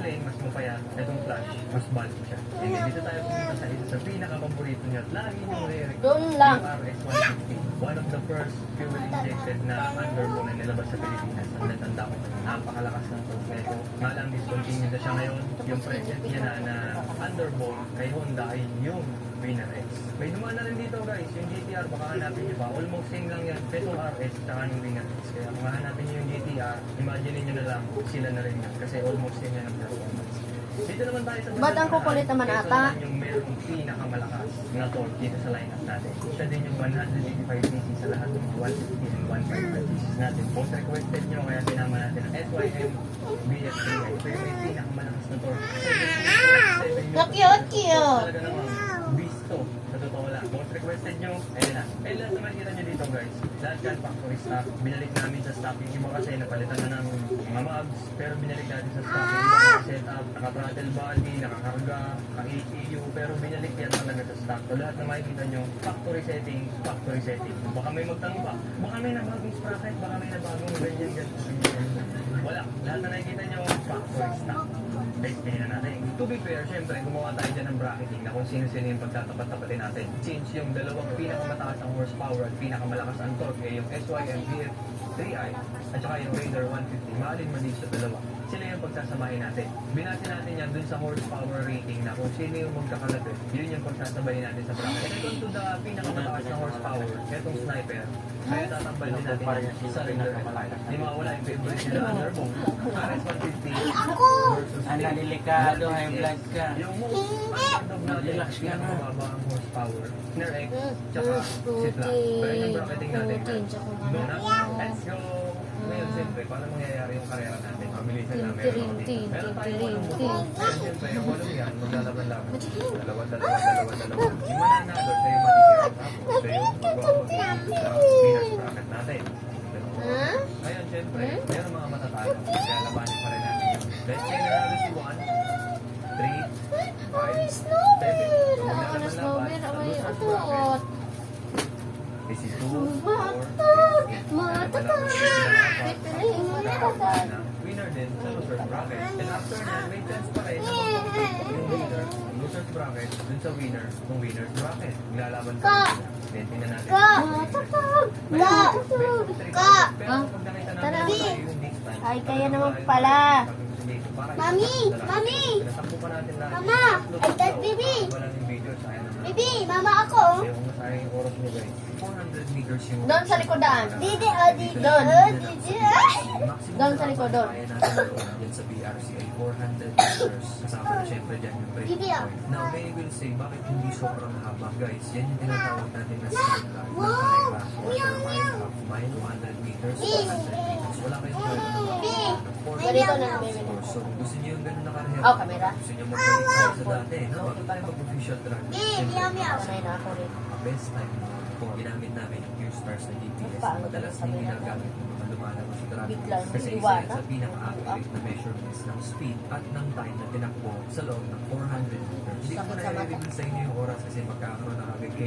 lane, mas mapayat. Itong flash, mas bulky siya. And dito tayo pumunta sa isa sa pinaka-paborito niya. At lagi nyo re-record. Doon lang. Yung RS-150. One of the first fuel-injected na underbo na nilabas sa Pilipinas. Ang natanda ko. Napakalakas ng torque nito. Nga lang discontinued na siya ngayon. Yung present niya na underbo kay Honda ay yung Winner X. May dumaan na rin dito guys, yung GTR, baka hanapin nyo pa. Almost same lang yan, petong RS, tsaka yung Winner X. Kaya kung hanapin nyo yung GTR, imagine nyo na lang, sila na rin yan. Kasi almost same yan ang performance. Dito naman tayo sa Ba't ang kukulit naman ata? yung merong pinakamalakas na torque dito sa lineup natin. Siya din yung 185cc sa lahat ng 150 and 155cc natin. Most requested nyo, kaya sinama natin ang SYM BF3i. Ito yung may pinakamalakas na torque. 7 Cute. Talaga namang bisto. Sa totoo lang. Most requested nyo, ayun na. Eh, lahat naman kita nyo dito guys. Lahat yan factory stock. Binalik namin sa stock. Yung iba kasi napalitan na ng mga mags. Pero binalik natin sa stock. Yung iba naka-setup, naka-throttle body, nakakarga, naka-ECU. Pero binalik yan talaga sa stock. So lahat na makikita nyo, factory setting, factory setting. Baka may magtanong pa. Baka may nabagong sprocket, baka may nabagong ganyan. Wala. Lahat na nakikita nyo, factory stock. Tingnan na natin. To be fair, syempre, gumawa tayo dyan ng bracketing na kung sino-sino yung pagtatapat-tapatin natin. Since yung dalawang pinakamataas ang horsepower at pinakamalakas ang torque, eh, yung SYM BF3i at saka yung Raider 150, maalin man din sa dalawa. Sila yung pagsasamahin natin. Binati natin yan dun sa horsepower rating na kung sino yung magkakalapit, yun yung pagsasabayin natin sa bracket. Second to the pinakamataas na horsepower, etong sniper, kaya tatambal din natin yan sa Raider 150. Di mawala yung favorite nila underbo. RS-150 versus Ang nalilikado, high blood ka. yung most underdog natin, Relax ka na. pinakamababa ang horsepower, Snare X, tsaka Ziploc. Pero yung bracketing natin, go na, let's go! Ngayon, siyempre, paano mangyayari yung karera natin? Pabilisan na meron ako dito. Meron tayong walong motor. Ngayon, siyempre, yung walong yan, maglalaban-laban. Dalawa. Yung mananalo, siya yung matitira. Tapos, siya yung magwawag dito sa winners bracket natin. Ngayon, siyempre, meron mga matatalo. Kaya labanin pa rin natin yun. Let's say na natin si 1, 3, 5, 7. So, maglalaban-laban sa losers bracket. This is 2, 4, 8, winner din sa loser's bracket. And after that, may chance pa rin na magpapit yung winner, loser's bracket, dun sa winner, ng winner's bracket. Maglalaban pa rin sila. Then, tingnan natin. Pero pag nakita natin yung distance, Ay, kaya naman pala. Mami! Natakbo pa natin lahat. Mama! Ay, dad, baby! Walang yung video, sayang naman. Baby, mama ako. Kaya kung masayang yung oras nyo guys, 400 meters yung... Doon sa likodan. Didi, didi. Doon. Didi. Doon sa likod, doon. Kaya natin doon sa BRCI, 400 meters. Kasama na syempre dyan yung breaking Hindi ah. point. Now, many will say, bakit hindi sobrang haba? Guys, yan yung tinatawag natin na start line. Ng karera. Quarter mile, half mile, 200 meters, 400 meters. Wala kayong pwede na Ganito na, baby. So, kung gusto niyo yung ganun na karera, Oh, camera. gusto niyo magbalik tayo sa dati, no? Bago tayo mag-official track. Sanay na ako rin. Best time kung ginamit namin yung Q-Stars na GPS. Paano Madalas sabi hindi natin? ginagamit yung mga lumalabas sa traffic. Biglang Kasi isa iwan, yan sa pinaka-accurate na measurements ng speed at ng time na tinakbo sa loob ng 400 meters. Hindi ko na Sakit sa mata. i-reveal sa inyo yung oras kasi magkakaroon ng agad kayo